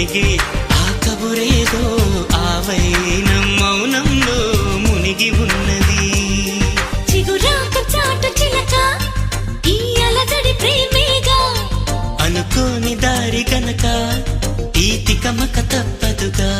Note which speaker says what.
Speaker 1: గొనిగే ఆ కబురేదో ఆవైనం మౌనంలో మునిగి ఉన్నది.
Speaker 2: చిగురాకు చాటు చిలక ఈ అలజడి ప్రేమేగా,
Speaker 1: అనుకోని దారి గనక ఈ తికమక తప్పదుగా.